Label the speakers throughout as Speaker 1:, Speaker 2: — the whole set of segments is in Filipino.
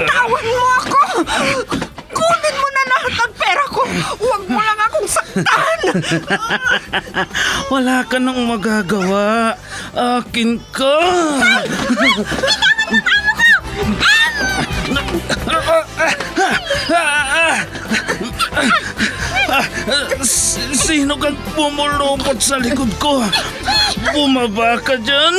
Speaker 1: Bitawan mo ako! Kunin mo na lahat ng pera ko! Huwag mo lang akong saktan!
Speaker 2: Wala ka nang magagawa. Akin ka. Sino kang pumulupot sa likod ko? Bumaba ka dyan.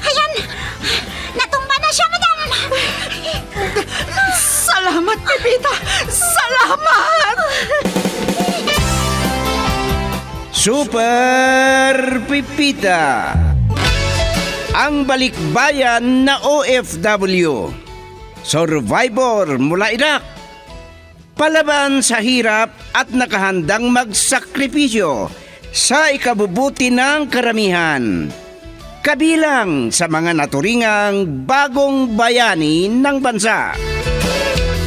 Speaker 3: Ayan! Natumba na siya, madam!
Speaker 1: Salamat, Pepita! Salamat!
Speaker 4: Super Pipita, ang balikbayan na OFW, survivor mula Iraq, palaban sa hirap at nakahandang magsakripisyo sa ikabubuti ng karamihan, kabilang sa mga naturingang bagong bayani ng bansa.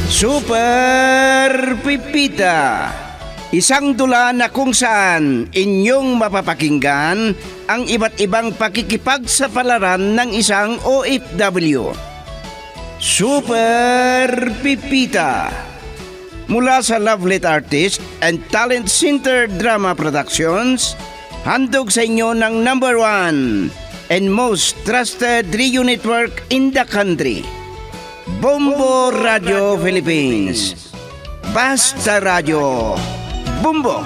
Speaker 4: Super Pipita, isang dula na kung saan inyong mapapakinggan ang iba't ibang pakikipagsapalaran ng isang OFW. Super Pipita, mula sa Lovelet Artist and Talent Center Drama Productions, handog sa inyo ng #1 and most trusted radio network in the country, Bombo Radio Philippines. Basta Radio Bombo.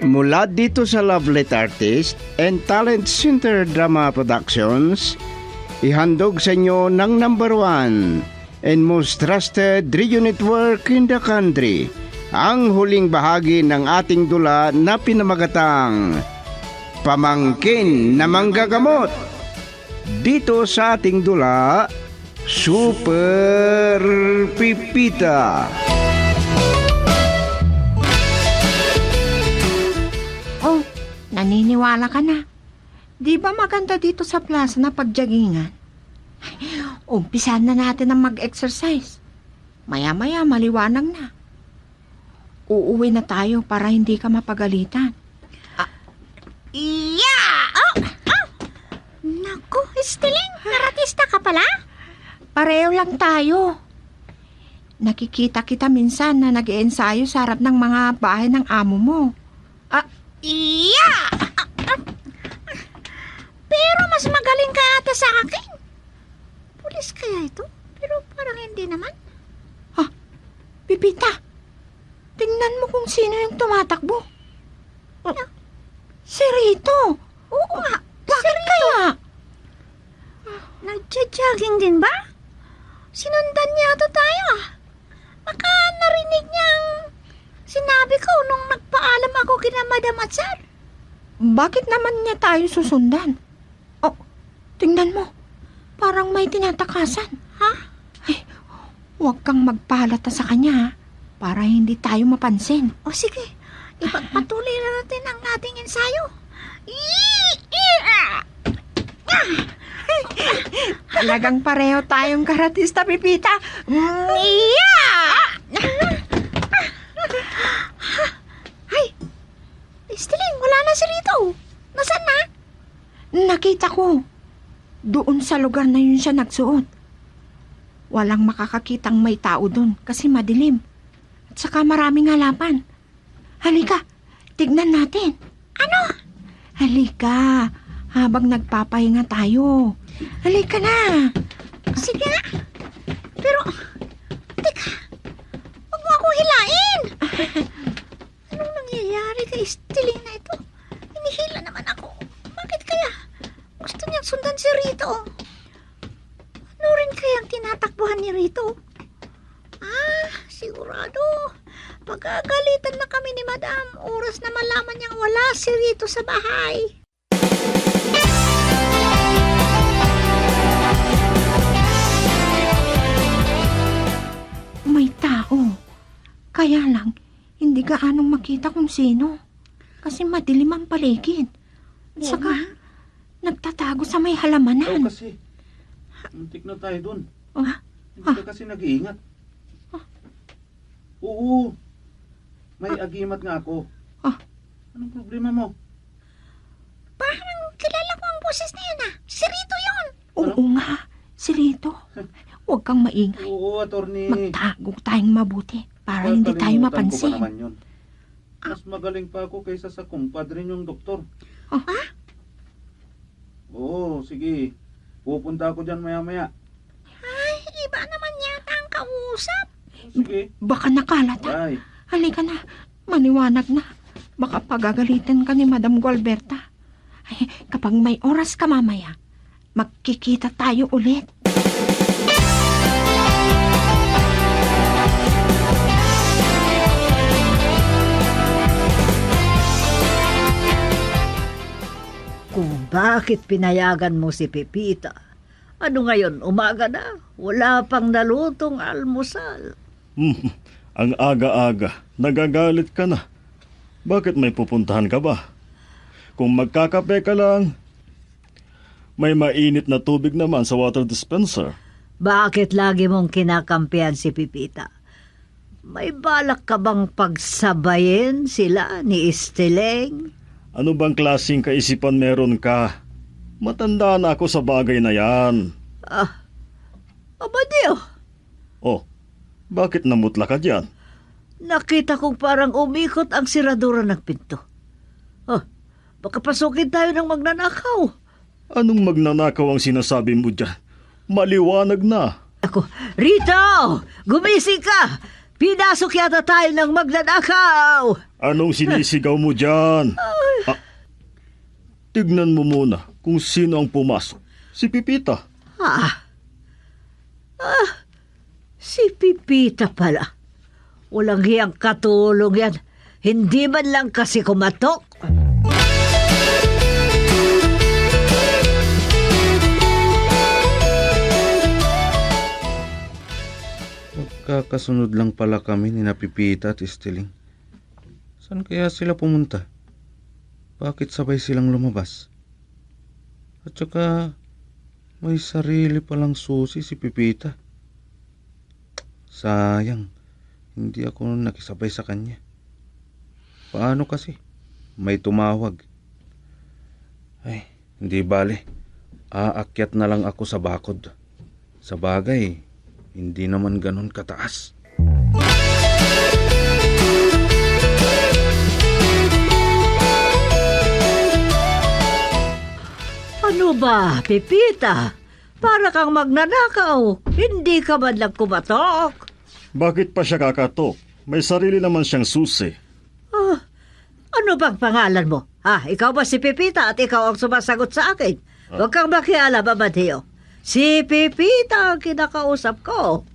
Speaker 4: Mula dito sa Lovelet Artist and Talent Center Drama Productions, ihandog sa inyo ng #1 and most trusted radio network in the country, ang huling bahagi ng ating dula na pinamagatang Pamangkin na Manggagamot. Dito sa ating dula, Super Pipita.
Speaker 3: Oh, naniniwala ka na. Di ba maganda dito sa plaza na pagjagingan? Umpisahan na natin ang mag-exercise. Maya-maya maliwanag na. Uuwi na tayo para hindi ka mapagalitan.
Speaker 5: Iya! Oh! Oh! Naku, Estiling, karatista ka pala?
Speaker 3: Pareho lang tayo. Nakikita kita minsan na nag-iensayo sa harap ng mga bahay ng amo mo.
Speaker 5: Iya! Pero mas magaling ka ata sa akin. Pulis kaya ito? Pero parang hindi naman.
Speaker 3: Pipita, tingnan mo kung sino yung tumatakbo. Si Rito.
Speaker 5: Oo nga,
Speaker 3: Bakit kaya?
Speaker 5: nagja-jogging din ba? Sinundan niya ito tayo ah. Baka narinig niyang sinabi ko nung nagpaalam ako kina Madam Atsar.
Speaker 3: Bakit naman niya tayo susundan? Oh, tingnan mo. Parang may tinatakasan.
Speaker 5: Ha?
Speaker 3: Ay, huwag kang magpahalata sa kanya ha, para hindi tayo mapansin.
Speaker 5: O sige, ipagpatuloy na natin ang ating ensayo.
Speaker 3: Talagang pareho tayong karatista, Pipita.
Speaker 5: Ay, Estiling, wala na si Rito. Nasaan na?
Speaker 3: Nakita ko. Doon sa lugar na yun siya nagsuot. Walang makakakitang may tao doon kasi madilim. At saka maraming halaman. Halika, tignan natin.
Speaker 5: Ano?
Speaker 3: Halika, habang nagpapahinga tayo. Halika na.
Speaker 5: Sige nga. Pero, teka, huwag mo akong hilain. Anong nangyayari kay Estiling na ito? Hinihila naman ako. Bakit kaya? Gusto niyang sundan si Rito. Ano rin kayang tinatakbuhan ni Rito? Sigurado. Pagkagalitan na kami ni Madam, oras na malaman niyang wala si Rito sa bahay.
Speaker 3: Kaya lang, hindi ka anong makita kung sino. Kasi madilim ang paligid. At saka, nagtatago sa may halamanan.
Speaker 2: kasi. Muntik na tayo dun.
Speaker 3: Ah,
Speaker 2: Hindi ka kasi nag-iingat. Oo. May agimat nga ako.
Speaker 3: Ah.
Speaker 2: Anong problema mo?
Speaker 5: Parang kilala ko ang boses na yun Si Rito yun.
Speaker 3: oo nga, si Rito. Huwag kang maingay.
Speaker 2: Oo, attorney.
Speaker 3: Magtago tayong mabuti para hindi tayo
Speaker 2: Kakalimutan ko pa
Speaker 3: mapansin.
Speaker 2: naman yun. Mas magaling pa ako kaysa sa kumpadre niyong doktor.
Speaker 3: Ah.
Speaker 2: Oo, sige. Pupunta ako dyan maya-maya.
Speaker 5: Ay, iba naman yata ang kausap.
Speaker 2: Sige.
Speaker 3: Baka nakalata.
Speaker 2: Bye.
Speaker 3: Halika na, maliwanag na. Baka pagagalitan ka ni Madam Gualberta. Ay, kapag may oras ka mamaya, magkikita tayo ulit.
Speaker 6: Kung bakit pinayagan mo si Pepita? Ano ngayon, umaga na? Wala pang nalutong almusal.
Speaker 7: Ang aga-aga, nagagalit ka na. Bakit may pupuntahan ka ba? Kung magkakape ka lang, may mainit na tubig naman sa water dispenser.
Speaker 6: Bakit lagi mong kinakampihan si Pepita? May balak ka bang pagsabayin sila ni Esteleng?
Speaker 7: Ano bang klaseng kaisipan meron ka? Matanda na ako sa bagay na yan.
Speaker 6: Abadiyo,
Speaker 7: Oh, bakit namutla ka dyan?
Speaker 6: nakita kong parang umikot ang siradura ng pinto. Baka pasukin tayo ng magnanakaw.
Speaker 7: Anong magnanakaw ang sinasabi mo dyan? Maliwanag na.
Speaker 6: Ako, Rito! Gumising ka! Pinasok yata tayo ng magnanakaw!
Speaker 7: Anong sinisigaw mo dyan? Tignan mo muna kung sino ang pumasok. Si Pipita.
Speaker 6: Si Pipita pala. Walang hiyang katulong yan. Hindi man lang kasi kumatok.
Speaker 2: Magkakasunod lang pala kami ni Pipita at Esteling. Saan kaya sila pumunta? Bakit sabay silang lumabas? At saka, may sarili palang susi si Pipita. Sayang, hindi ako nakisabay sa kanya. Paano kasi? May tumawag. Ay, hindi bale. Aakyat na lang ako sa bakod. Sa bagay, hindi naman ganun kataas.
Speaker 6: Ano ba, Pipita? Para kang magnanakaw. Hindi ka man lang kumatok.
Speaker 7: Bakit pa siya kakatok? May sarili naman siyang susi.
Speaker 6: Ano bang pangalan mo? Ikaw ba si Pipita at ikaw ang sumasagot sa akin? Huwag kang makialam, Amadeo. Si Pipita ang kinakausap ko.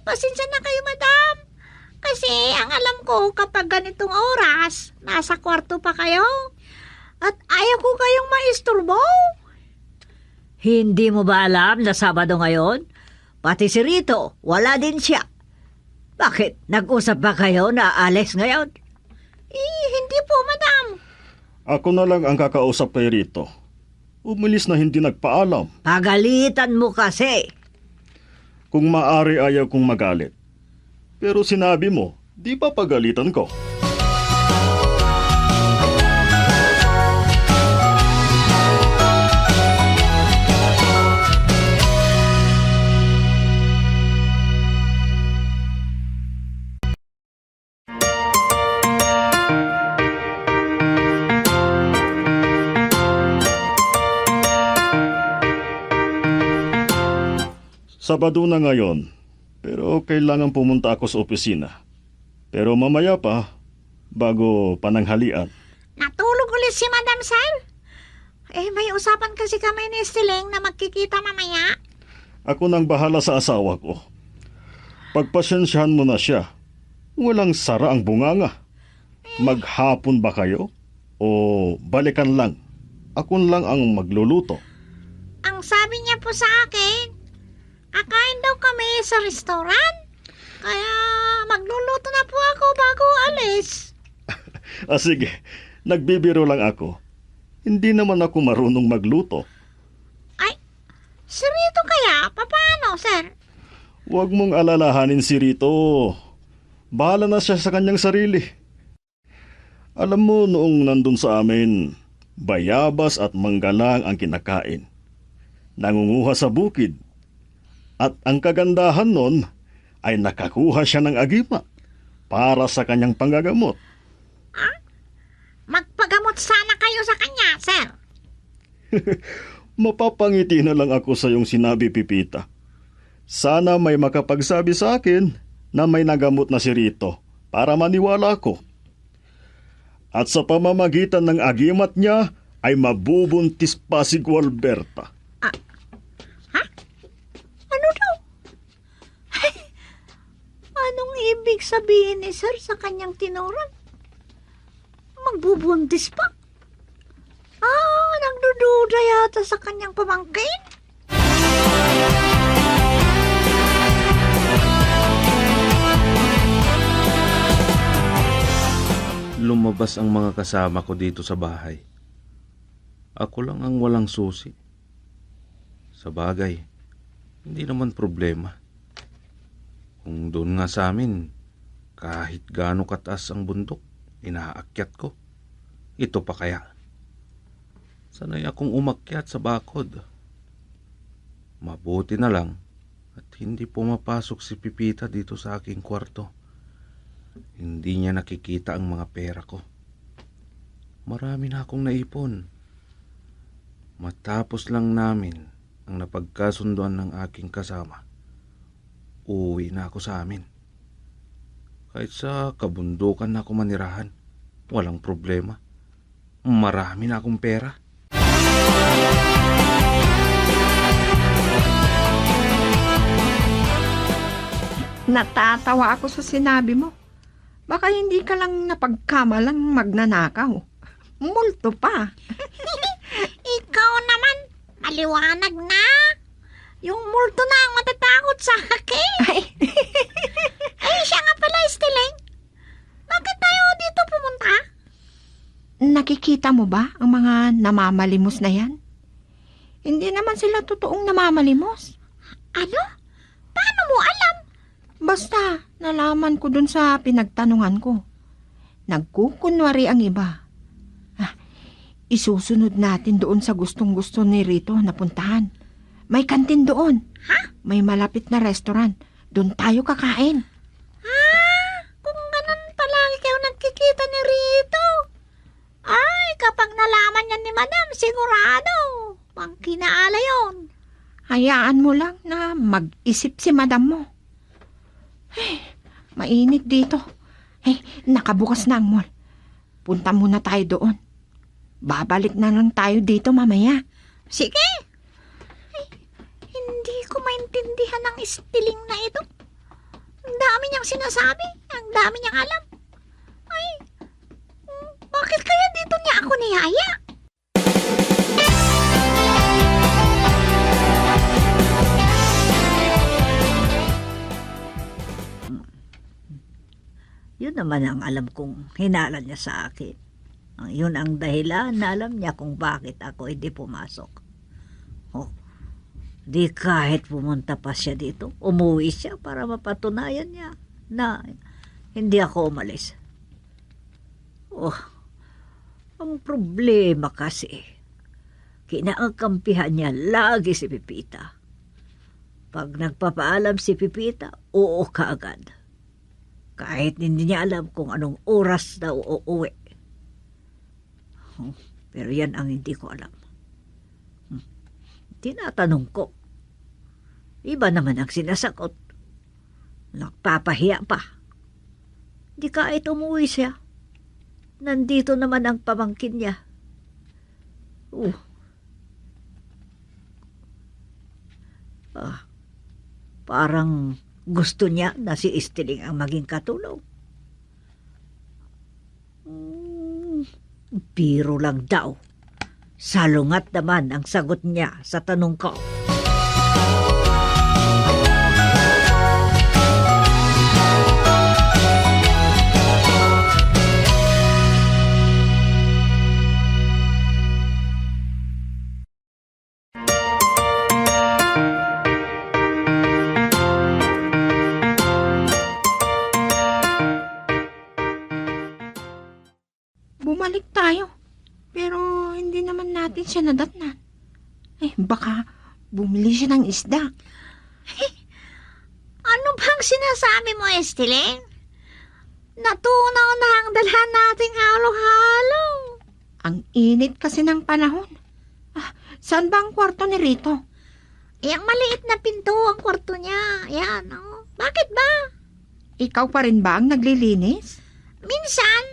Speaker 5: Pasensya na kayo, madam. Kasi ang alam ko kapag ganitong oras, nasa kwarto pa kayo. At ayaw ko kayong maisturbo.
Speaker 6: Hindi mo ba alam na Sabado ngayon? Pati si Rito, wala din siya. Bakit? Nag-usap ba kayo na alis ngayon?
Speaker 5: Hindi po, madam.
Speaker 7: Ako na lang ang kakausap kay Rito. Umalis na hindi nagpaalam.
Speaker 6: Pagalitan mo kasi.
Speaker 7: Kung maaari ayaw kong magalit. Pero sinabi mo, di pa pagalitan ko. Sabado na ngayon, pero kailangan pumunta ako sa opisina. Pero mamaya pa, bago pananghalian.
Speaker 5: Natulog ulit si Madam Sir. May usapan kasi kami ni Esteleng na magkikita mamaya.
Speaker 7: Ako nang bahala sa asawa ko. Pagpasensyahan mo na siya. Walang sara ang bunganga. Maghapon ba kayo? O balikan lang? Ako lang ang magluluto.
Speaker 5: Ang sabi niya po sa akin, akain daw kami sa restaurant. Kaya magluluto na po ako bago alis.
Speaker 7: Sige, nagbibiro lang ako. Hindi naman ako marunong magluto.
Speaker 5: Ay, si Rito kaya? Paano, sir?
Speaker 7: Huwag mong alalahanin si Rito. Bahala na siya sa kanyang sarili. Alam mo, noong nandun sa amin, bayabas at manggalang ang kinakain. Nangunguha sa bukid. At ang kagandahan nun ay nakakuha siya ng agima para sa kanyang panggagamot.
Speaker 5: Magpagamot sana kayo sa kanya, sir.
Speaker 7: Mapapangiti na lang ako sa iyong sinabi, Pipita. Sana may makapagsabi sa akin na may nagamot na si Rito para maniwala ako. At sa pamamagitan ng agimat niya ay mabubuntis pa si Gualberta.
Speaker 5: Ano daw? Anong ibig sabihin ni sir sa kanyang tinuran? Magbubuntis pa? Nagdududa yata sa kanyang pamangkin?
Speaker 2: Lumabas ang mga kasama ko dito sa bahay. Ako lang ang walang susi. Sa bagay, hindi naman problema. Kung doon nga sa amin, kahit gaano kataas ang bundok, inaakyat ko. Ito pa kaya. Sanay akong umakyat sa bakod. Mabuti na lang at hindi pumapasok si Pipita dito sa aking kwarto. Hindi niya nakikita ang mga pera ko. Marami na akong naipon. Matapos lang namin ang napagkasunduan ng aking kasama, uuwi na ako sa amin. Kahit sa kabundukan na ako manirahan, walang problema. Marami na akong pera.
Speaker 3: Natatawa ako sa sinabi mo. Baka hindi ka lang napagkamalang magnanakaw. Multo pa.
Speaker 5: Ikaw naman, maliwanag na. Yung multo na ang matatakot sa akin. Ay, siya nga pala, Estiling. Bakit tayo dito pumunta?
Speaker 3: Nakikita mo ba ang mga namamalimos na yan? Hindi naman sila totoong namamalimos.
Speaker 5: Ano? Paano mo alam?
Speaker 3: Basta, nalaman ko dun sa pinagtanungan ko. Nagkukunwari ang iba. Isusunod natin doon sa gustong-gusto ni Rito na puntahan. May kantin doon. May malapit na restaurant. Doon tayo kakain.
Speaker 5: Kung ganun palagi kayo nagkikita ni Rito. Ay, kapag nalaman yan ni Madam, sigurado. Pangkinaala yon.
Speaker 3: Hayaan mo lang na mag-isip si madam mo. Mainit dito. Nakabukas na ang mall. Punta muna tayo doon. Babalik na lang tayo dito mamaya.
Speaker 5: Sige. Ay, hindi ko maintindihan ang Estiling na ito. Ang dami niyang sinasabi. Ang dami niyang alam. Ay, bakit kaya dito niya ako niyaya?
Speaker 6: Yun naman ang alam kong hinala niya sa akin. Yun ang dahilan na alam niya kung bakit ako hindi pumasok. Di kahit pumunta pa siya dito, umuwi siya para mapatunayan niya na hindi ako umalis. Ang problema kasi, kinaangkampihan niya lagi si Pipita. Pag nagpapaalam si Pipita, oo kaagad. Kahit hindi niya alam kung anong oras daw uuwi. Pero yan ang hindi ko alam. Tinatanong ko. Iba naman ang sinasagot. Nagpapahiya pa. Di kahit umuwi siya. Nandito naman ang pamangkin niya. Parang gusto niya na si Estiling ang maging katulong. Biro lang daw. Salungat naman ang sagot niya sa tanong ko.
Speaker 3: bumalik tayo. Pero hindi naman natin siya nadatnan. Baka bumili siya ng isda.
Speaker 5: Ano bang sinasabi mo, Estiling? Natunaw na ang dalhan nating halo-halo.
Speaker 3: Ang init kasi ng panahon. Saan ba ang kwarto ni Rito?
Speaker 5: Ang maliit na pinto ang kwarto niya. Yan, oh. Bakit ba?
Speaker 3: Ikaw pa rin ba ang naglilinis?
Speaker 5: Minsan,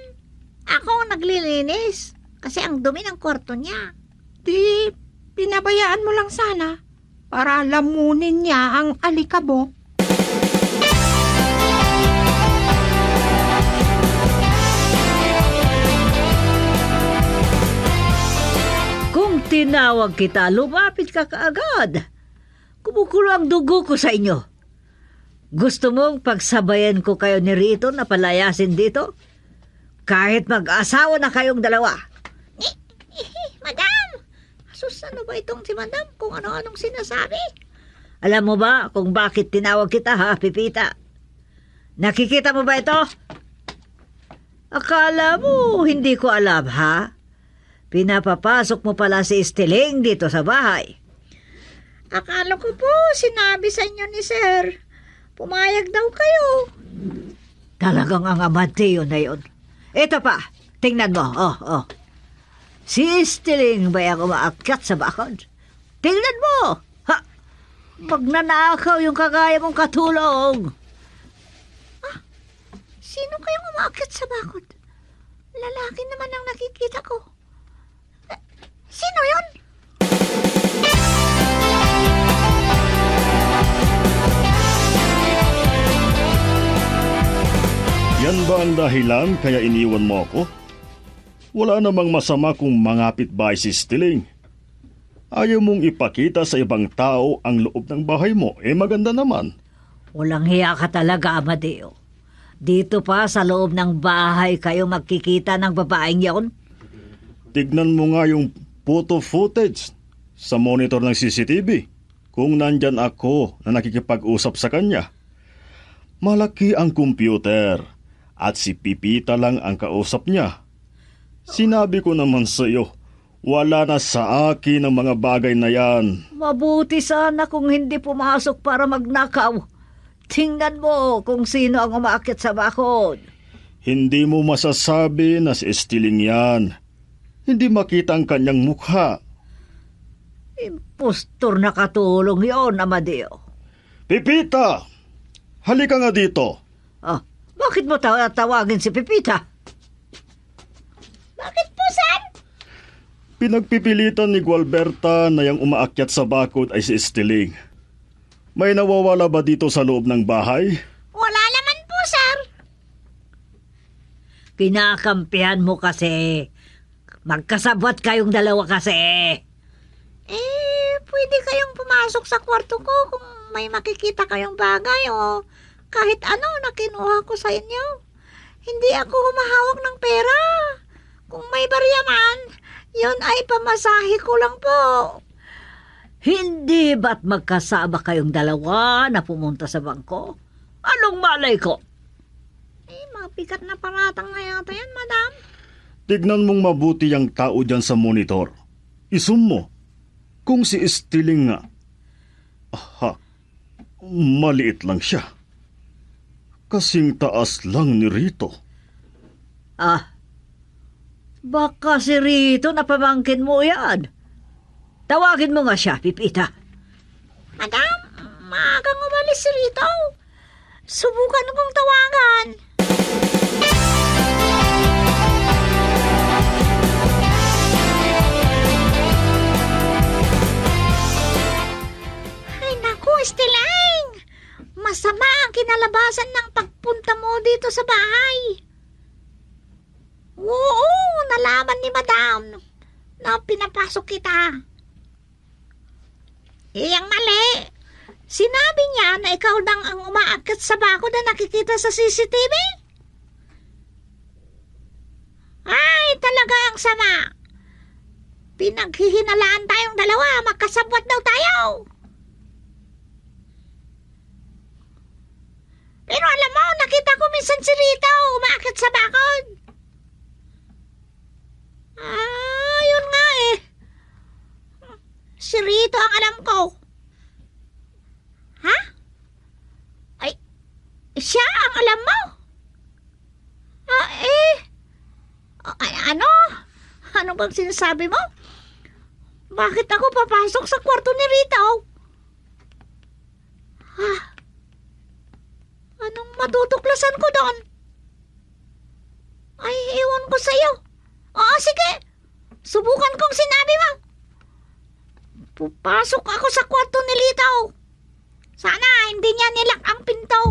Speaker 5: ako ang naglilinis. Kasi ang dumi ng kwarto niya.
Speaker 3: Di, pinabayaan mo lang sana para lamunin niya ang alikabok.
Speaker 6: Kung tinawag kita, lumapit ka kaagad. Kumukulo ang dugo ko sa inyo. Gusto mong pagsabayan ko kayo ni Rito na palayasin dito? Kahit mag-asawa na kayong dalawa.
Speaker 5: Madam! Asus, ano ba itong si Madam kung ano-anong sinasabi?
Speaker 6: Alam mo ba kung bakit tinawag kita, ha, Pipita? Nakikita mo ba ito? Akala mo hindi ko alam, ha? Pinapapasok mo pala si Estiling dito sa bahay.
Speaker 5: Akala ko po, sinabi sa inyo ni Sir. Pumayag daw kayo.
Speaker 6: Talagang ang Amadeo na yun. Ito pa, tingnan mo, oh. Si Estiling ba ang umaakyat sa bakod? Tingnan mo! Ha! Magnanakaw yung kagaya mong katulong.
Speaker 5: Sino kayong umaakyat sa bakod? Lalaki naman ang nakikita ko. Sino yun?
Speaker 7: Yan ba ang dahilan kaya iniwan mo ako? Wala namang masama kung mangapit bahay si Estiling. Ayaw mong ipakita sa ibang tao ang loob ng bahay mo, maganda naman.
Speaker 6: Walang hiya ka talaga, Amadeo. Dito pa sa loob ng bahay kayo magkikita ng babaeng yon?
Speaker 7: Tignan mo nga yung photo footage sa monitor ng CCTV kung nandyan ako na nakikipag-usap sa kanya. Malaki ang computer at si Pipita lang ang kausap niya. Sinabi ko naman sa iyo, wala na sa akin ang mga bagay na yan.
Speaker 6: Mabuti sana kung hindi pumasok para magnakaw. Tingnan mo kung sino ang umaakyat sa bakod.
Speaker 7: Hindi mo masasabi na si Estiling yan. Hindi makita ang kanyang mukha.
Speaker 6: Impostor na katulong yon, Amadeo.
Speaker 7: Pipita! Halika nga dito.
Speaker 6: Bakit mo tawagin si Pipita?
Speaker 5: Bakit po, Sir?
Speaker 7: Pinagpipilitan ni Gualberta na yung umaakyat sa bakod ay si Estiling. May nawawala ba dito sa loob ng bahay?
Speaker 5: Wala naman po, Sir.
Speaker 6: Kinakampihan mo kasi. Magkasabwat kayong dalawa kasi.
Speaker 5: Pwede kayong pumasok sa kwarto ko kung may makikita kayong bagay o kahit ano na kinuha ko sa inyo. Hindi ako humahawak ng pera. Kung may barya man, yun ay pamasahe ko lang po.
Speaker 6: Hindi ba't magkasama kayong dalawa na pumunta sa bangko? Anong malay ko?
Speaker 5: Mabigat na paratang na yata yan, Madam.
Speaker 7: Tignan mong mabuti ang tao dyan sa monitor. Isum mo. Kung si Estiling nga. Maliit lang siya. Kasing taas lang ni Rito.
Speaker 6: Baka si Rito na pamangkin mo yan. Tawagin mo nga siya, Pipita.
Speaker 5: Madam, maagang umalis si Rito. Subukan kong tawagan. Ay naku, Estiling. Masama ang kinalabasan ng pagpunta mo dito sa bahay. Oo, nalaman ni Madam na pinapasok kita. Ang mali. Sinabi niya na ikaw lang ang umaakyat sa bakod na nakikita sa CCTV. Ay, talaga ang sama. Pinaghihinalaan tayong dalawa, magkasabwat daw tayo. Pero alam mo, nakita ko minsan si Rito umaakyat sa bakod. Si Rito ang alam ko. Ha? Ay, siya ang alam mo? Ano? Ano bang sinasabi mo? Bakit ako papasok sa kwarto ni Rito? Ha? Anong matutuklasan ko doon? Ay, ewan ko sa'yo. Oo, sige. Subukan kong sinabi mo. Pupasok ako sa kwarto ni Lito. Sana hindi niya nilak ang pinto.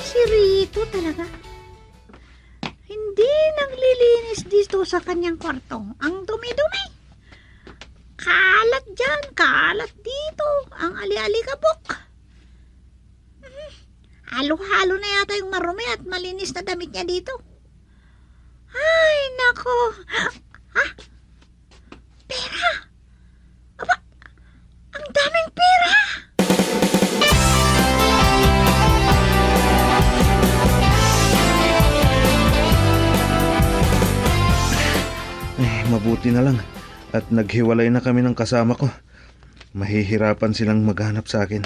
Speaker 5: Si Rito talaga. Hindi naglilinis dito sa kanyang kwarto. Ang dumi-dumi. Kalat dyan, kalat dito. Ang ali-alikabok. Halo-halo na yata yung marumi at malinis na damit niya dito. Ay, nako. Ha? Pera? Aba, ang daming pera.
Speaker 2: Mabuti na lang at naghiwalay na kami ng kasama ko. Mahihirapan silang maghanap sa akin.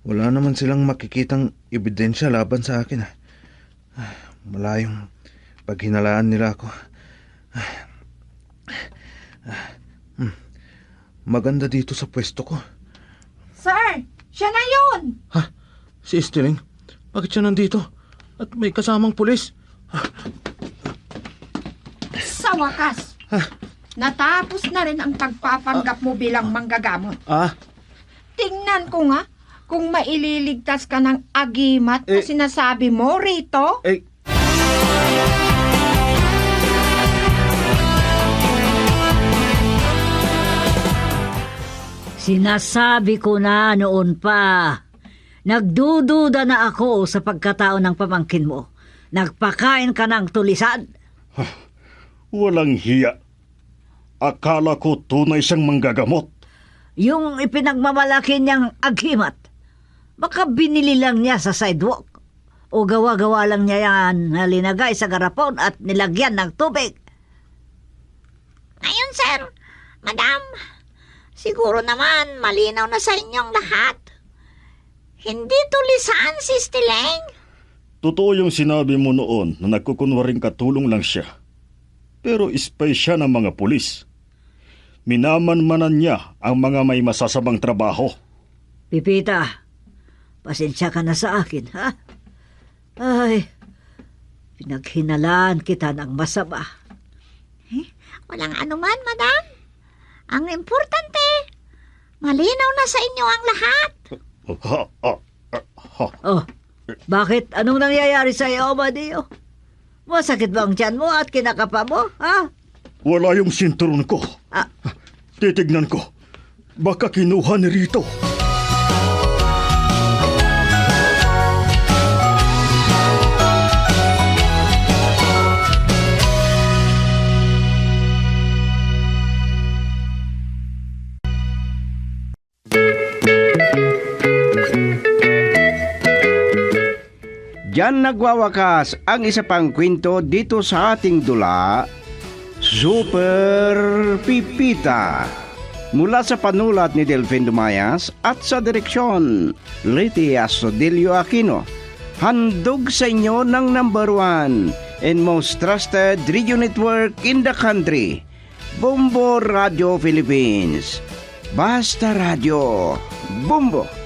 Speaker 2: Wala naman silang makikitang ebidensya laban sa akin. Malayong paghinalaan nila ako. Maganda dito sa pwesto ko.
Speaker 3: Sir, siya na yun!
Speaker 2: Ha? Si Sterling? Bakit siya nandito? At may kasamang pulis?
Speaker 3: Sa wakas, natapos na rin ang pagpapanggap mo bilang manggagamot. Tingnan ko nga kung maililigtas ka ng agimat na sinasabi mo, Rito.
Speaker 6: Sinasabi ko na noon pa. Nagdududa na ako sa pagkatao ng pamangkin mo. Nagpakain ka ng tulisan.
Speaker 7: Walang hiya. Akala ko tunay siyang manggagamot.
Speaker 6: Yung ipinagmamalaki niyang agimat, baka binili lang niya sa sidewalk. O gawa-gawa lang niya yan na linagay sa garapon at nilagyan ng tubig.
Speaker 5: Ngayon, sir, madam, siguro naman malinaw na sa inyong lahat. Hindi tulisan si Stileng.
Speaker 7: Totoo yung sinabi mo noon na nagkukunwaring katulong lang siya. Pero spy siya ng mga pulis. Minamanmanan niya ang mga may masasabang trabaho.
Speaker 6: Pipita, pasensya ka na sa akin, ha? Ay, pinaghinalaan kita ng masama.
Speaker 5: Walang anuman, madam. Ang importante, malinaw na sa inyo ang lahat.
Speaker 6: Oh, bakit? Anong nangyayari sa iyo, Madio? Masakit ba ang tiyan mo at kinakapa mo, ha?
Speaker 7: Wala yung sinturon ko. Titignan ko. Baka kinuha ni Rito.
Speaker 4: Diyan nagwawakas ang isa pang kwento dito sa ating dula, Super Pipita. Mula sa panulat ni Delfin Dumayas at sa direksyon, Liti Astudillo Aquino. Handog sa inyo ng #1 and most trusted radio network in the country, Bombo Radio Philippines. Basta Radio. Bombo!